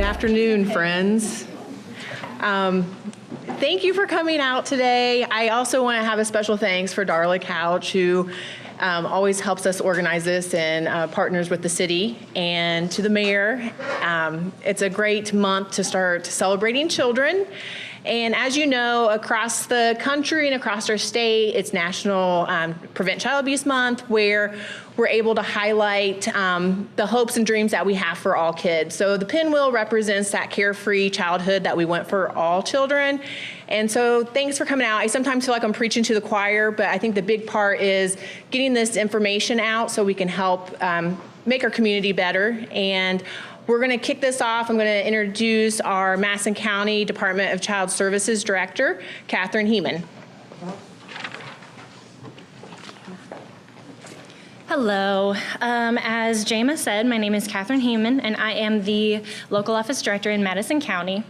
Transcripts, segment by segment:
afternoon, friends. Thank you for coming out today. I also want to have a special thanks for Darla Couch, who always helps us organize this and partners with the city, and to the mayor. It's a great month to start celebrating children. And as you know, across the country and across our state, it's National Prevent Child Abuse Month, where we're able to highlight the hopes and dreams that we have for all kids. So the pinwheel represents that carefree childhood that we want for all children. And so thanks for coming out. I sometimes feel like I'm preaching to the choir, but I think the big part is getting this information out so we can help make our community better. And we're going to kick this off. I'm going to introduce our Madison County Department of Child Services Director, Catherine Heeman. Hello. As Jama said, my name is Catherine Heeman, and I am the Local Office Director in Madison County.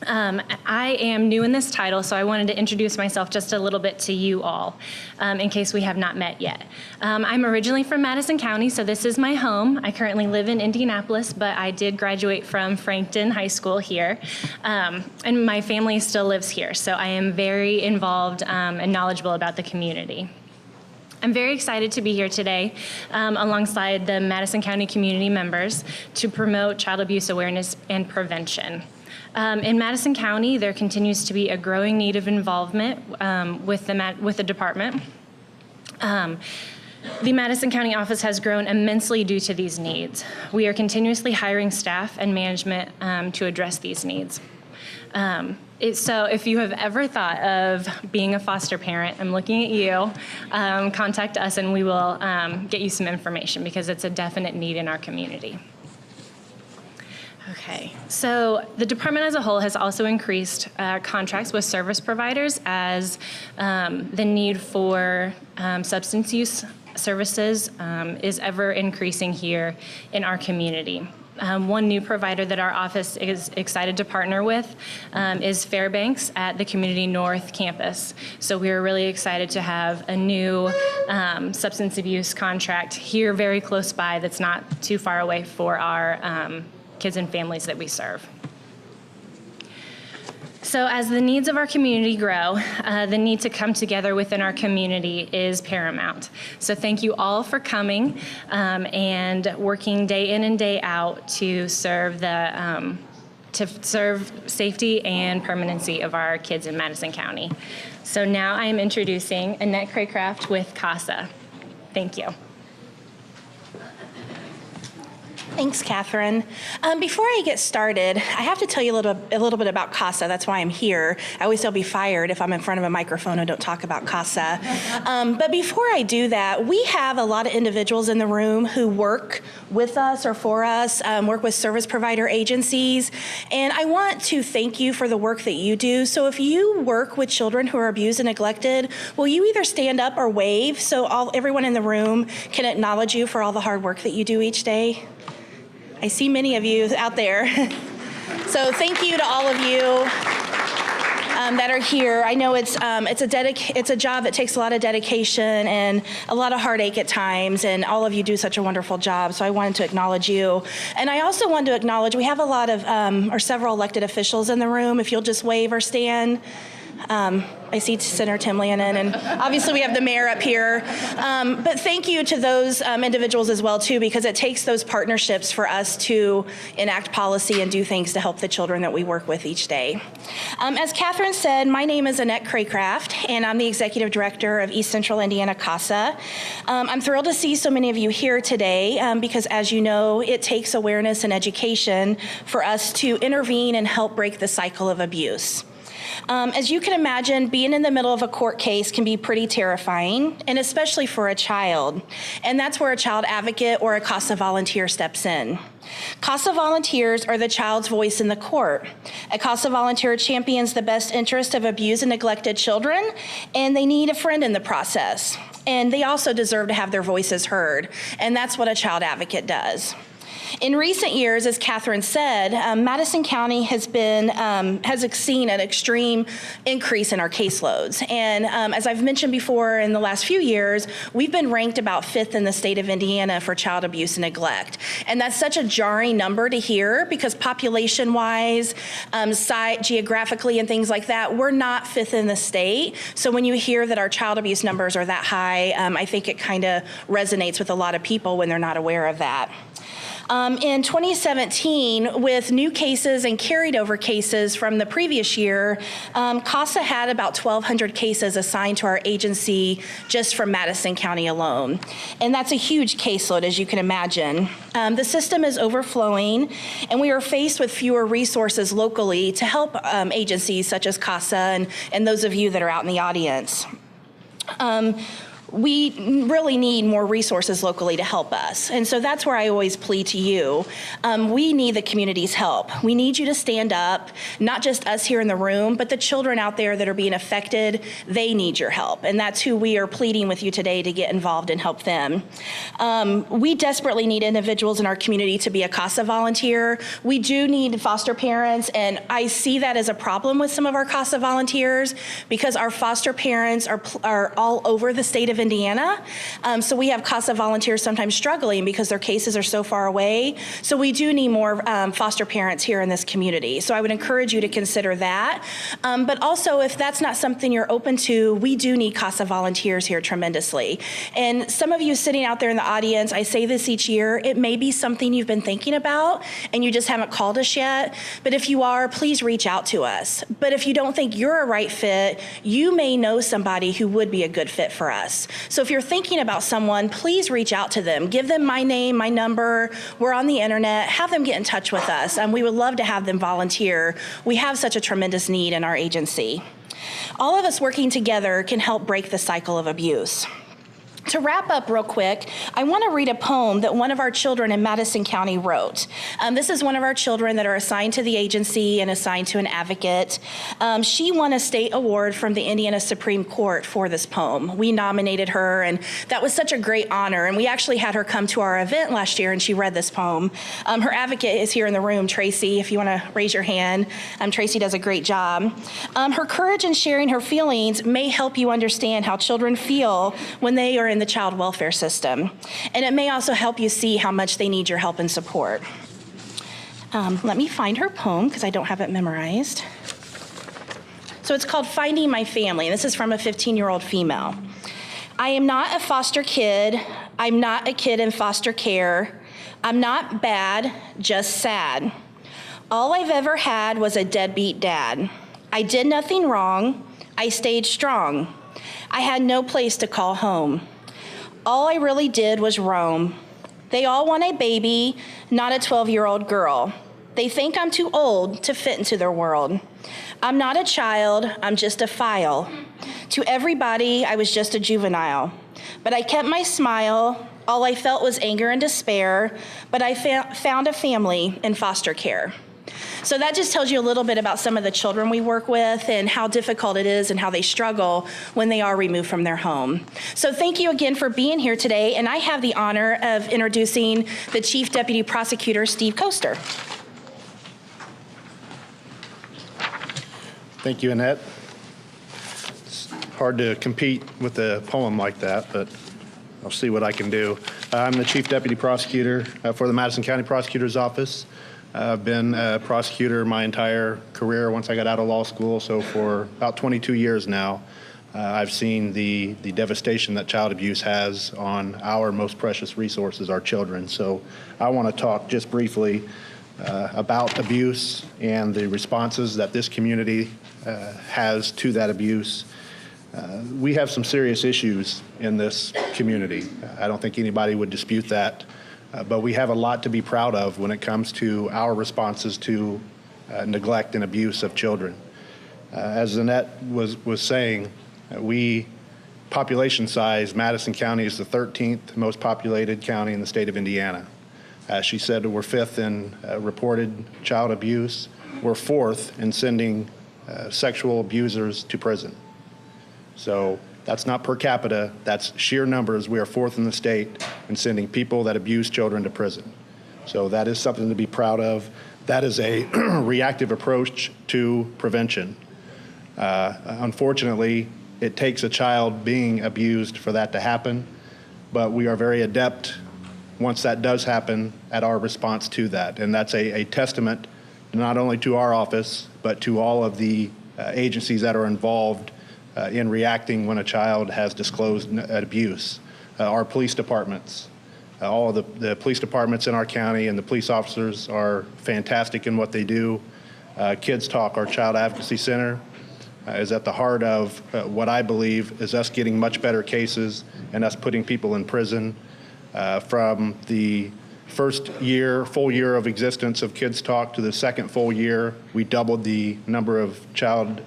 I am new in this title, so I wanted to introduce myself just a little bit to you all, in case we have not met yet. I'm originally from Madison County, so this is my home. I currently live in Indianapolis, but I did graduate from Frankton High School here, and my family still lives here, so I am very involved and knowledgeable about the community. I'm very excited to be here today alongside the Madison County community members to promote child abuse awareness and prevention. In Madison County, there continues to be a growing need of involvement with the department. The Madison County office has grown immensely due to these needs. We are continuously hiring staff and management to address these needs. So if you have ever thought of being a foster parent, I'm looking at you, contact us and we will get you some information because it's a definite need in our community. Okay, so the department as a whole has also increased contracts with service providers as the need for substance use services is ever increasing here in our community. One new provider that our office is excited to partner with is Fairbanks at the Community North campus. So we're really excited to have a new substance abuse contract here very close by that's not too far away for our kids and families that we serve. So as the needs of our community grow, the need to come together within our community is paramount. So thank you all for coming and working day in and day out to serve safety and permanency of our kids in Madison County. So now I am introducing Annette Craycraft with CASA. Thank you. Thanks, Catherine. Before I get started, I have to tell you a little bit about CASA. That's why I'm here. I always say I'll be fired if I'm in front of a microphone and don't talk about CASA. But before I do that, we have a lot of individuals in the room who work with us or for us, work with service provider agencies. And I want to thank you for the work that you do. So if you work with children who are abused and neglected, will you either stand up or wave so everyone in the room can acknowledge you for all the hard work that you do each day? I see many of you out there. So thank you to all of you that are here. I know it's a job that takes a lot of dedication and a lot of heartache at times, and all of you do such a wonderful job, so I wanted to acknowledge you. And I also wanted to acknowledge, we have a lot of, or several elected officials in the room. If you'll just wave or stand. I see Senator Tim Lannon, and obviously we have the mayor up here. But thank you to those individuals as well, too, because it takes those partnerships for us to enact policy and do things to help the children that we work with each day. As Catherine said, my name is Annette Craycraft, and I'm the Executive Director of East Central Indiana CASA. I'm thrilled to see so many of you here today because, as you know, it takes awareness and education for us to intervene and help break the cycle of abuse. As you can imagine, being in the middle of a court case can be pretty terrifying, and especially for a child. And that's where a child advocate or a CASA volunteer steps in. CASA volunteers are the child's voice in the court. A CASA volunteer champions the best interest of abused and neglected children, and they need a friend in the process. And they also deserve to have their voices heard, and that's what a child advocate does. In recent years, as Catherine said, Madison County has seen an extreme increase in our caseloads. And as I've mentioned before, in the last few years, we've been ranked about 5th in the state of Indiana for child abuse and neglect. And that's such a jarring number to hear because population-wise, geographically and things like that, we're not 5th in the state. So when you hear that our child abuse numbers are that high, I think it kind of resonates with a lot of people when they're not aware of that. In 2017, with new cases and carried over cases from the previous year, CASA had about 1,200 cases assigned to our agency just from Madison County alone. And that's a huge caseload, as you can imagine. The system is overflowing, and we are faced with fewer resources locally to help agencies such as CASA and those of you that are out in the audience. We really need more resources locally to help us. And so that's where I always plead to you. We need the community's help. We need you to stand up, not just us here in the room, but the children out there that are being affected, they need your help. And that's who we are pleading with you today to get involved and help them. We desperately need individuals in our community to be a CASA volunteer. We do need foster parents, and I see that as a problem with some of our CASA volunteers because our foster parents are all over the state of Indiana. So we have CASA volunteers sometimes struggling because their cases are so far away. So we do need more foster parents here in this community. So I would encourage you to consider that. But also, if that's not something you're open to, we do need CASA volunteers here tremendously. And some of you sitting out there in the audience, I say this each year, it may be something you've been thinking about and you just haven't called us yet. But if you are, please reach out to us. But if you don't think you're a right fit, you may know somebody who would be a good fit for us. So if you're thinking about someone, please reach out to them. Give them my name, my number. We're on the internet. Have them get in touch with us. We would love to have them volunteer. We have such a tremendous need in our agency. All of us working together can help break the cycle of abuse. To wrap up real quick, I want to read a poem that one of our children in Madison County wrote. This is one of our children that are assigned to the agency and assigned to an advocate. She won a state award from the Indiana Supreme Court for this poem. We nominated her, and that was such a great honor. And we actually had her come to our event last year, and she read this poem. Her advocate is here in the room, Tracy, if you want to raise your hand. Tracy does a great job. Her courage in sharing her feelings may help you understand how children feel when they are in the child welfare system. And it may also help you see how much they need your help and support. Let me find her poem because I don't have it memorized. So it's called Finding My Family. This is from a 15-year-old female. I am not a foster kid. I'm not a kid in foster care. I'm not bad, just sad. All I've ever had was a deadbeat dad. I did nothing wrong. I stayed strong. I had no place to call home. All I really did was roam. They all want a baby, not a 12-year-old girl. They think I'm too old to fit into their world. I'm not a child, I'm just a file. To everybody, I was just a juvenile. But I kept my smile. All I felt was anger and despair, but I found a family in foster care. So that just tells you a little bit about some of the children we work with and how difficult it is and how they struggle when they are removed from their home. So thank you again for being here today, and I have the honor of introducing the Chief Deputy Prosecutor, Steve Koester. Thank you, Annette. It's hard to compete with a poem like that, but I'll see what I can do. I'm the Chief Deputy Prosecutor for the Madison County Prosecutor's Office. I've been a prosecutor my entire career once I got out of law school, so for about 22 years now. I've seen the devastation that child abuse has on our most precious resources, our children. So I want to talk just briefly about abuse and the responses that this community has to that abuse. We have some serious issues in this community. I don't think anybody would dispute that. But we have a lot to be proud of when it comes to our responses to neglect and abuse of children. As Annette was saying, population size, Madison County is the 13th most populated county in the state of Indiana. She said we're 5th in reported child abuse. We're 4th in sending sexual abusers to prison. So that's not per capita, that's sheer numbers. We are 4th in the state in sending people that abuse children to prison. So that is something to be proud of. That is a reactive approach to prevention. Unfortunately, it takes a child being abused for that to happen, but we are very adept once that does happen at our response to that. And that's a testament not only to our office, but to all of the agencies that are involved in reacting when a child has disclosed abuse. Our police departments, all of the police departments in our county and the police officers are fantastic in what they do. Kids Talk, our child advocacy center, is at the heart of what I believe is us getting much better cases and us putting people in prison. From the first year, full year of existence of Kids Talk to the second full year, we doubled the number of child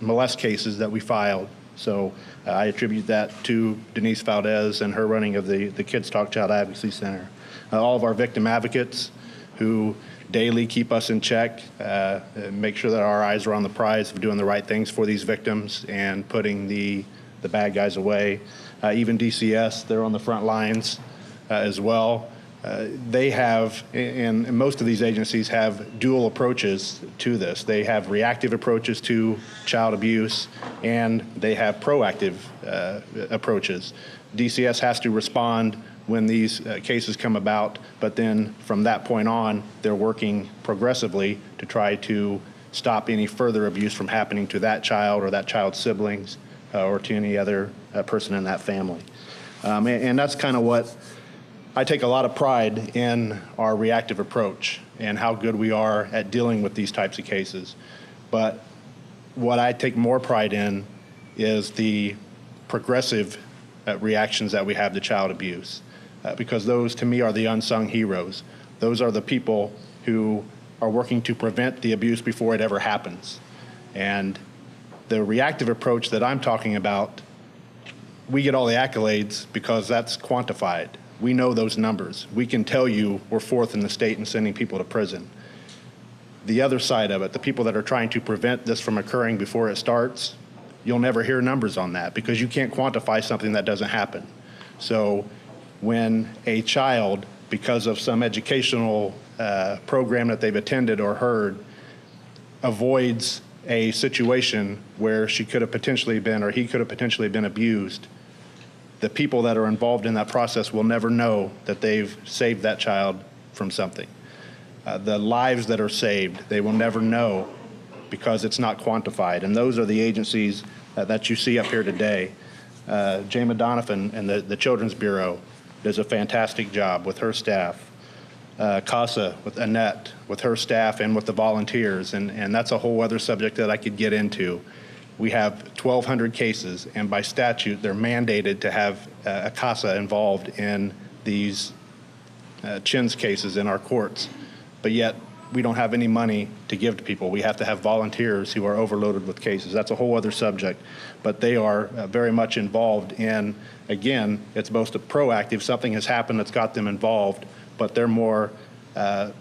molest cases that we filed. So I attribute that to Denise Valdez and her running of the Kids Talk Child Advocacy Center. All of our victim advocates who daily keep us in check, make sure that our eyes are on the prize of doing the right things for these victims and putting the bad guys away. Even DCS, they're on the front lines as well. They have, and most of these agencies have dual approaches to this. They have reactive approaches to child abuse, and they have proactive approaches. DCS has to respond when these cases come about, but then from that point on, they're working progressively to try to stop any further abuse from happening to that child or that child's siblings or to any other person in that family. And that's kind of what I take a lot of pride in our reactive approach and how good we are at dealing with these types of cases. But what I take more pride in is the progressive reactions that we have to child abuse, because those to me are the unsung heroes. Those are the people who are working to prevent the abuse before it ever happens. And the reactive approach that I'm talking about, we get all the accolades because that's quantified. We know those numbers. We can tell you we're fourth in the state in sending people to prison. The other side of it, the people that are trying to prevent this from occurring before it starts, you'll never hear numbers on that because you can't quantify something that doesn't happen. So when a child, because of some educational program that they've attended or heard, avoids a situation where she could have potentially been or he could have potentially been abused, the people that are involved in that process will never know that they've saved that child from something. The lives that are saved, they will never know because it's not quantified. And those are the agencies that you see up here today. Jama Donovan and the Children's Bureau does a fantastic job with her staff. CASA with Annette, with her staff and with the volunteers. And that's a whole other subject that I could get into. We have 1,200 cases, and by statute, they're mandated to have a CASA involved in these CHINS cases in our courts. But yet, we don't have any money to give to people. We have to have volunteers who are overloaded with cases. That's a whole other subject. But they are very much involved in, again, it's most proactive. Something has happened that's got them involved, but they're more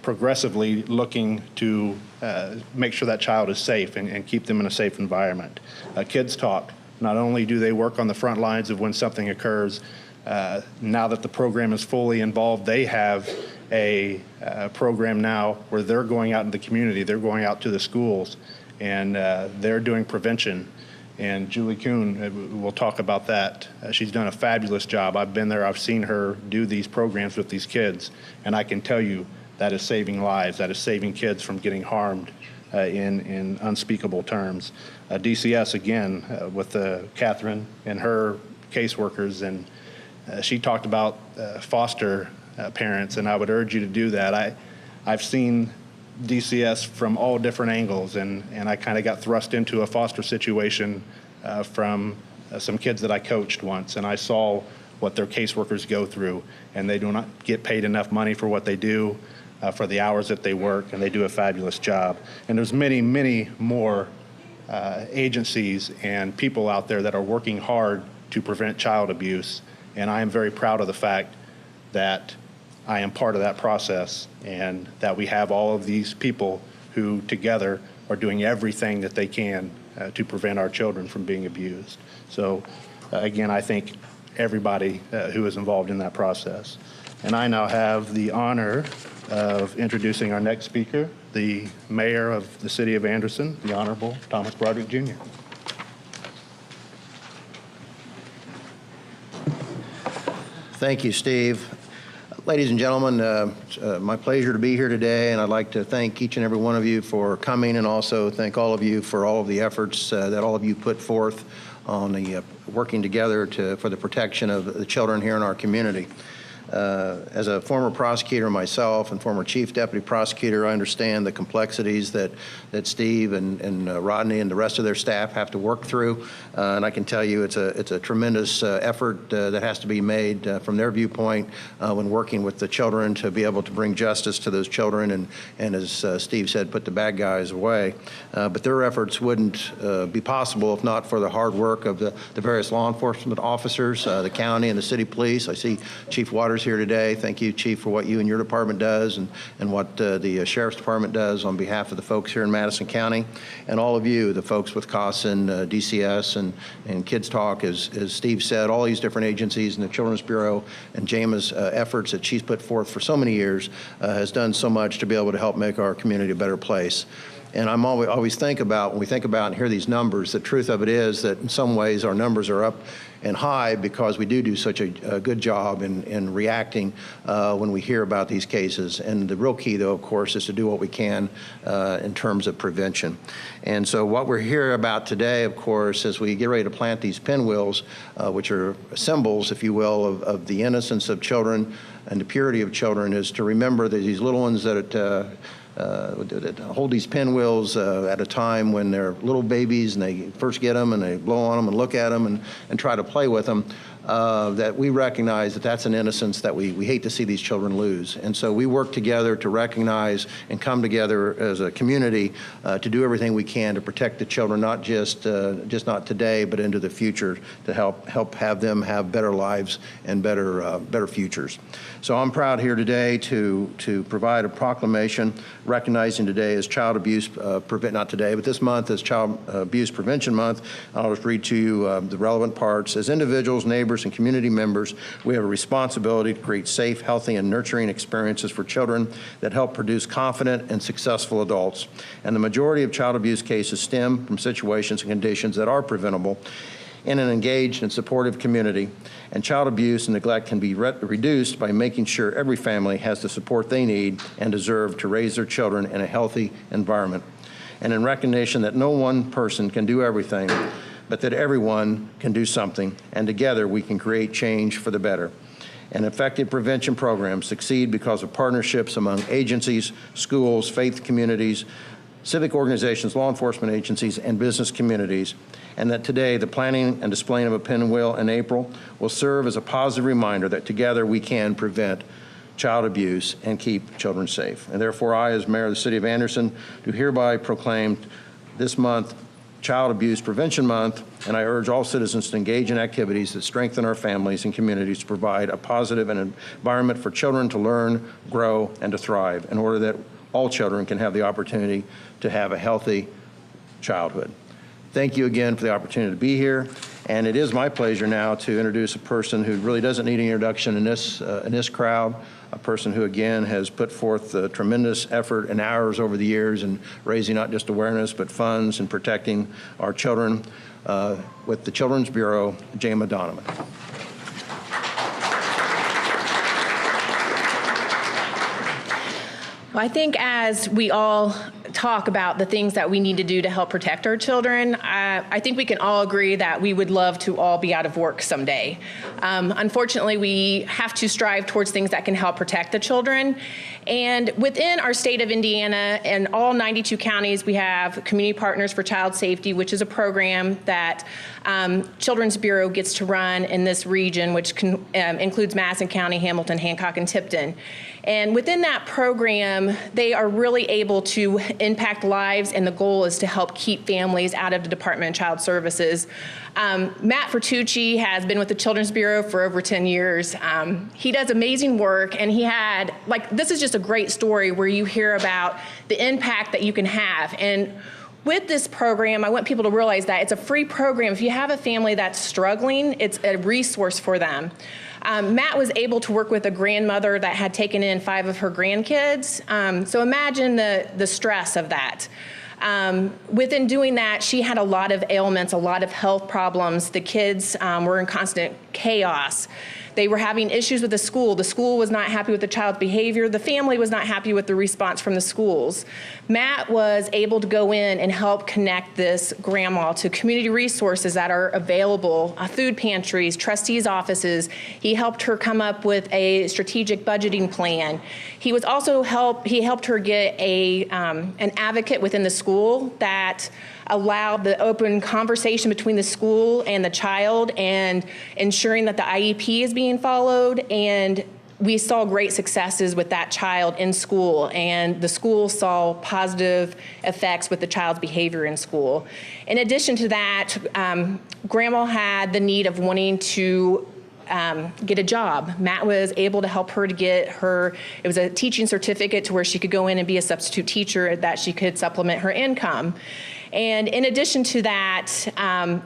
progressively looking to make sure that child is safe and keep them in a safe environment. Kids Talk, not only do they work on the front lines of when something occurs, now that the program is fully involved, they have a program now where they're going out in the community, they're going out to the schools, and they're doing prevention. And Julie Kuhn will talk about that. She's done a fabulous job. I've been there, I've seen her do these programs with these kids, and I can tell you that is saving lives, that is saving kids from getting harmed in unspeakable terms. DCS, again, with Catherine and her caseworkers, and she talked about foster parents, and I would urge you to do that. I've seen DCS from all different angles, and I kind of got thrust into a foster situation from some kids that I coached once, and I saw what their caseworkers go through, and they do not get paid enough money for what they do, for the hours that they work, and they do a fabulous job. And there's many, many more agencies and people out there that are working hard to prevent child abuse, and I am very proud of the fact that I am part of that process and that we have all of these people who together are doing everything that they can to prevent our children from being abused. So again, I think everybody who was involved in that process. And I now have the honor of introducing our next speaker, the Mayor of the City of Anderson, the Honorable Thomas Broderick Jr. Thank you, Steve. Ladies and gentlemen, it's my pleasure to be here today, and I'd like to thank each and every one of you for coming, and also thank all of you for all of the efforts that all of you put forth on the working together for the protection of the children here in our community. As a former prosecutor myself and former chief deputy prosecutor, I understand the complexities that Steve and Rodney and the rest of their staff have to work through. And I can tell you it's a tremendous effort that has to be made from their viewpoint when working with the children to be able to bring justice to those children and as Steve said, put the bad guys away. But their efforts wouldn't be possible if not for the hard work of the various law enforcement officers, the county and the city police. I see Chief Waters here today. Thank you, Chief, for what you and your department does and what the Sheriff's Department does on behalf of the folks here in Madison County, and all of you, the folks with CASA and DCS and Kids Talk, as Steve said, all these different agencies and the Children's Bureau and JAMA's efforts that she's put forth for so many years has done so much to be able to help make our community a better place. And I'm always think about, when we think about and hear these numbers, the truth of it is that in some ways our numbers are up and high because we do such a good job in reacting when we hear about these cases. And the real key, though, of course, is to do what we can in terms of prevention. And so what we're here about today, of course, as we get ready to plant these pinwheels, which are symbols, if you will, of the innocence of children and the purity of children, is to remember that these little ones that hold these pinwheels at a time when they're little babies and they first get them and they blow on them and look at them and try to play with them, that we recognize that that's an innocence that we hate to see these children lose. And so we work together to recognize and come together as a community to do everything we can to protect the children, not just not today, but into the future, to help have them have better lives and better futures. So I'm proud here today to provide a proclamation recognizing today as Child Abuse not today, but this month as Child Abuse Prevention Month. I'll just read to you the relevant parts. As individuals, neighbors, and community members, we have a responsibility to create safe, healthy, and nurturing experiences for children that help produce confident and successful adults. And the majority of child abuse cases stem from situations and conditions that are preventable in an engaged and supportive community. And child abuse and neglect can be reduced by making sure every family has the support they need and deserve to raise their children in a healthy environment. And in recognition that no one person can do everything, but that everyone can do something, and together we can create change for the better. And effective prevention programs succeed because of partnerships among agencies, schools, faith communities, civic organizations, law enforcement agencies, and business communities. And that today, the planting and displaying of a pinwheel in April will serve as a positive reminder that together we can prevent child abuse and keep children safe. And therefore, I, as Mayor of the City of Anderson, do hereby proclaim this month Child Abuse Prevention Month, and I urge all citizens to engage in activities that strengthen our families and communities to provide a positive environment for children to learn, grow, and to thrive in order that all children can have the opportunity to have a healthy childhood. Thank you again for the opportunity to be here, and it is my pleasure now to introduce a person who really doesn't need an introduction in this crowd, a person who again has put forth tremendous effort and hours over the years in raising not just awareness but funds and protecting our children with the Children's Bureau, Jama Donovan. Well, I think as we all talk about the things that we need to do to help protect our children, I think we can all agree that we would love to all be out of work someday. Unfortunately, we have to strive towards things that can help protect the children. And within our state of Indiana and all 92 counties, we have Community Partners for Child Safety, which is a program that Children's Bureau gets to run in this region, which includes Madison County, Hamilton, Hancock, and Tipton. And within that program, they are really able to impact lives, and the goal is to help keep families out of the Department of Child Services. Matt Fertucci has been with the Children's Bureau for over 10 years. He does amazing work, and this is just a great story where you hear about the impact that you can have. And with this program, I want people to realize that it's a free program. If you have a family that's struggling, it's a resource for them. Matt was able to work with a grandmother that had taken in 5 of her grandkids. So imagine the stress of that. Within doing that, she had a lot of ailments, a lot of health problems. The kids were in constant chaos. They were having issues with the school. The school was not happy with the child's behavior. The family was not happy with the response from the schools. Matt was able to go in and help connect this grandma to community resources that are available, food pantries, trustees' offices. He helped her come up with a strategic budgeting plan. He was also helped her get an advocate within the school that allowed the open conversation between the school and the child and ensuring that the IEP is being followed. And we saw great successes with that child in school, and the school saw positive effects with the child's behavior in school. In addition to that, Grandma had the need of wanting to get a job. Matt was able to help her to get it was a teaching certificate to where she could go in and be a substitute teacher, that she could supplement her income. And in addition to that,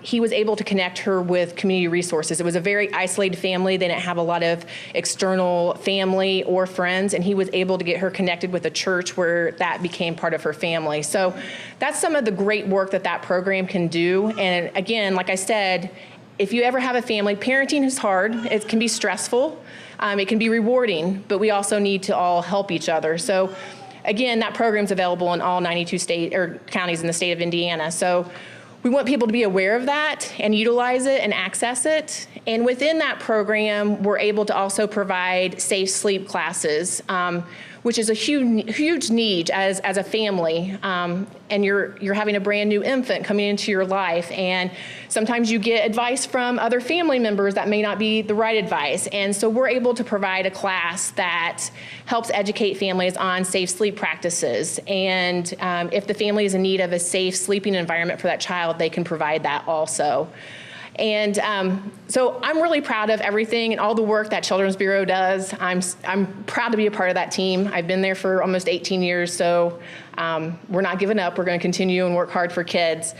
he was able to connect her with community resources. It was a very isolated family. They didn't have a lot of external family or friends, and he was able to get her connected with a church where that became part of her family. So that's some of the great work that program can do. And again, like I said, if you ever have a family, parenting is hard. It can be stressful. It can be rewarding, but we also need to all help each other. So again, that program's available in all 92 counties in the state of Indiana. So we want people to be aware of that and utilize it and access it. And within that program, we're able to also provide safe sleep classes, which is a huge need as a family. And you're having a brand new infant coming into your life, and sometimes you get advice from other family members that may not be the right advice. And so we're able to provide a class that helps educate families on safe sleep practices. And if the family is in need of a safe sleeping environment for that child, they can provide that also. And so I'm really proud of everything and all the work that Children's Bureau does. I'm proud to be a part of that team. I've been there for almost 18 years, so we're not giving up. We're going to continue and work hard for kids.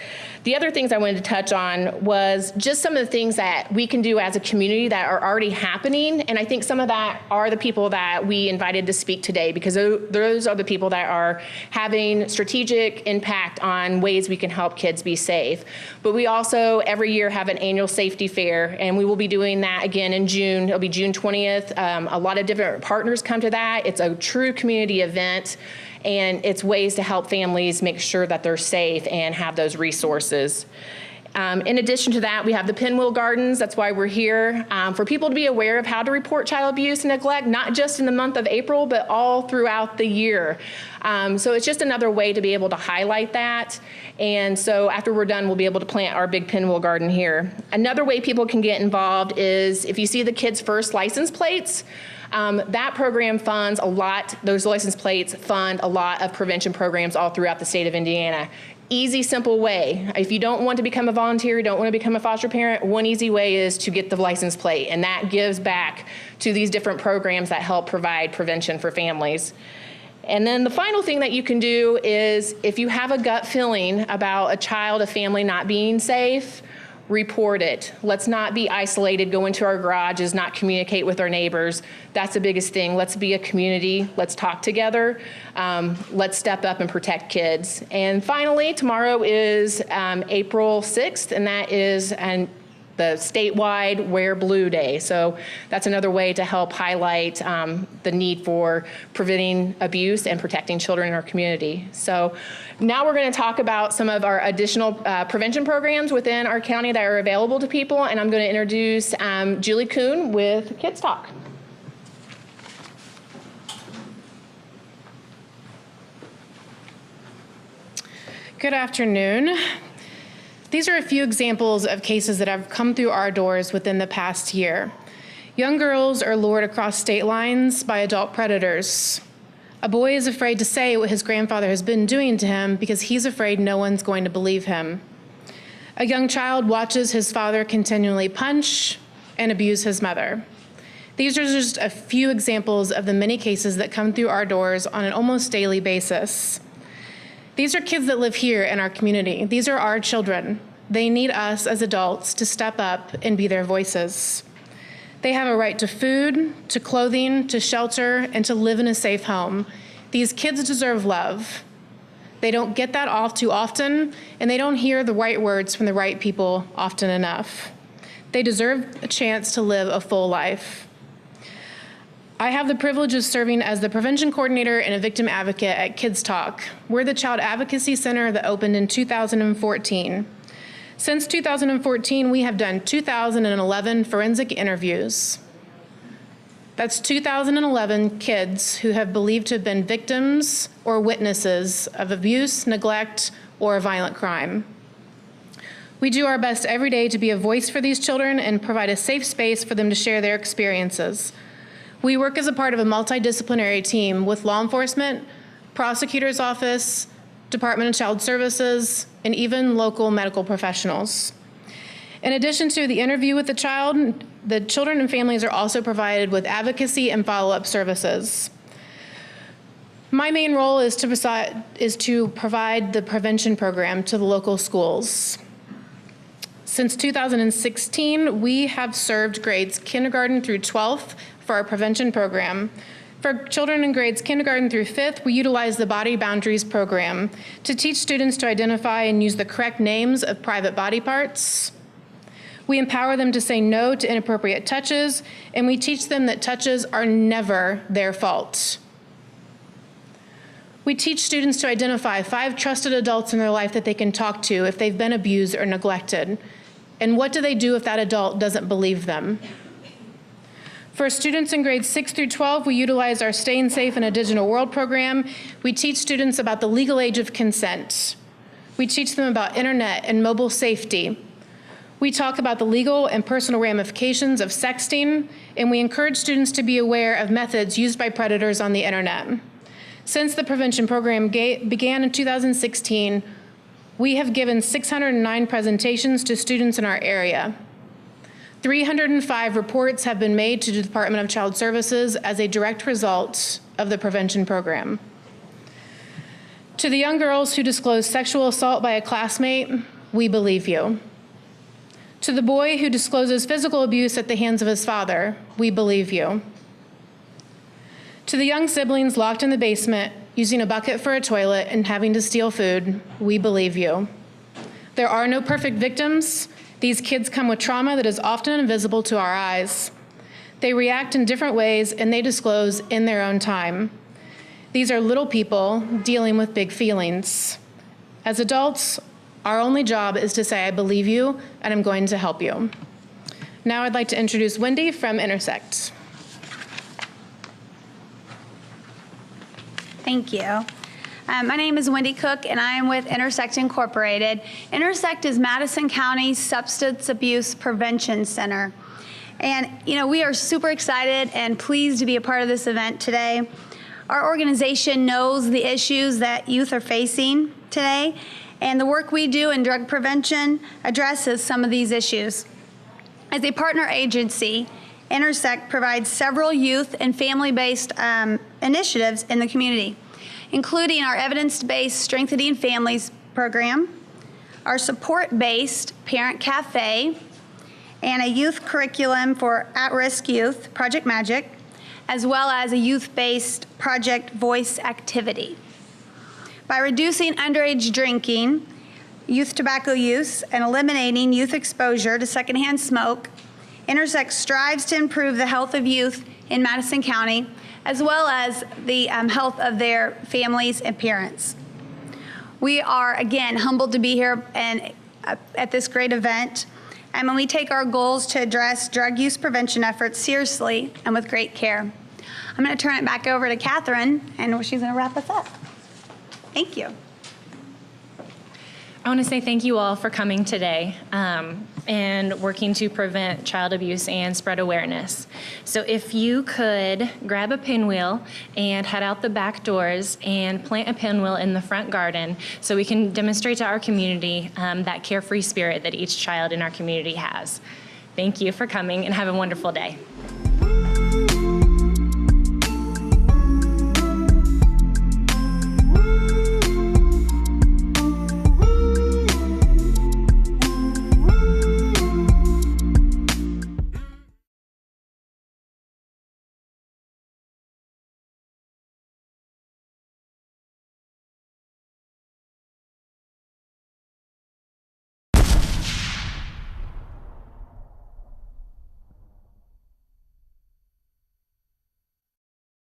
The other things I wanted to touch on was just some of the things that we can do as a community that are already happening. And I think some of that are the people that we invited to speak today, because those are the people that are having strategic impact on ways we can help kids be safe. But we also every year have an annual safety fair, and we will be doing that again in June. It'll be June 20th. A lot of different partners come to that. It's a true community event, and it's ways to help families make sure that they're safe and have those resources. In addition to that, we have the Pinwheel Gardens. That's why we're here, for people to be aware of how to report child abuse and neglect, not just in the month of April, but all throughout the year. So it's just another way to be able to highlight that. And so after we're done, we'll be able to plant our big pinwheel garden here. Another way people can get involved is if you see the Kids First license plates, that program funds a lot, those license plates fund a lot of prevention programs all throughout the state of Indiana. Easy, simple way. If you don't want to become a volunteer, you don't want to become a foster parent, one easy way is to get the license plate, and that gives back to these different programs that help provide prevention for families. And then the final thing that you can do is if you have a gut feeling about a child, a family not being safe, report it. Let's not be isolated, go into our garages, not communicate with our neighbors. That's the biggest thing. Let's be a community. Let's talk together. Let's step up and protect kids. And finally, tomorrow is April 6th, and that is the statewide Wear Blue Day. So that's another way to help highlight the need for preventing abuse and protecting children in our community. So now we're going to talk about some of our additional prevention programs within our county that are available to people, and I'm going to introduce Julie Kuhn with Kids Talk. Good afternoon. These are a few examples of cases that have come through our doors within the past year. Young girls are lured across state lines by adult predators. A boy is afraid to say what his grandfather has been doing to him because he's afraid no one's going to believe him. A young child watches his father continually punch and abuse his mother. These are just a few examples of the many cases that come through our doors on an almost daily basis. These are kids that live here in our community. These are our children. They need us as adults to step up and be their voices. They have a right to food, to clothing, to shelter, and to live in a safe home. These kids deserve love. They don't get that too often, and they don't hear the right words from the right people often enough. They deserve a chance to live a full life. I have the privilege of serving as the prevention coordinator and a victim advocate at Kids Talk. We're the child advocacy center that opened in 2014. Since 2014, we have done 2,011 forensic interviews. That's 2,011 kids who have believed to have been victims or witnesses of abuse, neglect, or a violent crime. We do our best every day to be a voice for these children and provide a safe space for them to share their experiences. We work as a part of a multidisciplinary team with law enforcement, prosecutor's office, Department of Child Services, and even local medical professionals. In addition to the interview with the child, the children and families are also provided with advocacy and follow-up services. My main role is to provide the prevention program to the local schools. Since 2016, we have served grades kindergarten through 12th for our prevention program. For children in grades kindergarten through 5th, we utilize the Body Boundaries program to teach students to identify and use the correct names of private body parts. We empower them to say no to inappropriate touches, and we teach them that touches are never their fault. We teach students to identify 5 trusted adults in their life that they can talk to if they've been abused or neglected. And what do they do if that adult doesn't believe them? For students in grades 6 through 12, we utilize our Staying Safe in a Digital World program. We teach students about the legal age of consent. We teach them about internet and mobile safety. We talk about the legal and personal ramifications of sexting, and we encourage students to be aware of methods used by predators on the internet. Since the prevention program began in 2016, we have given 609 presentations to students in our area. 305 reports have been made to the Department of Child Services as a direct result of the prevention program. To the young girls who disclosed sexual assault by a classmate, we believe you. To the boy who discloses physical abuse at the hands of his father, we believe you. To the young siblings locked in the basement, using a bucket for a toilet and having to steal food, we believe you. There are no perfect victims. These kids come with trauma that is often invisible to our eyes. They react in different ways and they disclose in their own time. These are little people dealing with big feelings. As adults, our only job is to say, I believe you and I'm going to help you. Now I'd like to introduce Wendy from Intersect. Thank you. My name is Wendy Cook, and I am with Intersect Incorporated. Intersect is Madison County's Substance Abuse Prevention Center. And, we are super excited and pleased to be a part of this event today. Our organization knows the issues that youth are facing today, and the work we do in drug prevention addresses some of these issues. As a partner agency, Intersect provides several youth and family-based initiatives in the community, including our evidence-based Strengthening Families program, our support-based Parent Cafe, and a youth curriculum for at-risk youth, Project Magic, as well as a youth-based Project Voice activity. By reducing underage drinking, youth tobacco use, and eliminating youth exposure to secondhand smoke, Intersect strives to improve the health of youth in Madison County, as well as the health of their families and parents. We are, again, humbled to be here and at this great event, and when we take our goals to address drug use prevention efforts seriously and with great care. I'm going to turn it back over to Catherine, and she's going to wrap us up. Thank you. I want to say thank you all for coming today and working to prevent child abuse and spread awareness. So if you could grab a pinwheel and head out the back doors and plant a pinwheel in the front garden so we can demonstrate to our community that carefree spirit that each child in our community has. Thank you for coming and have a wonderful day.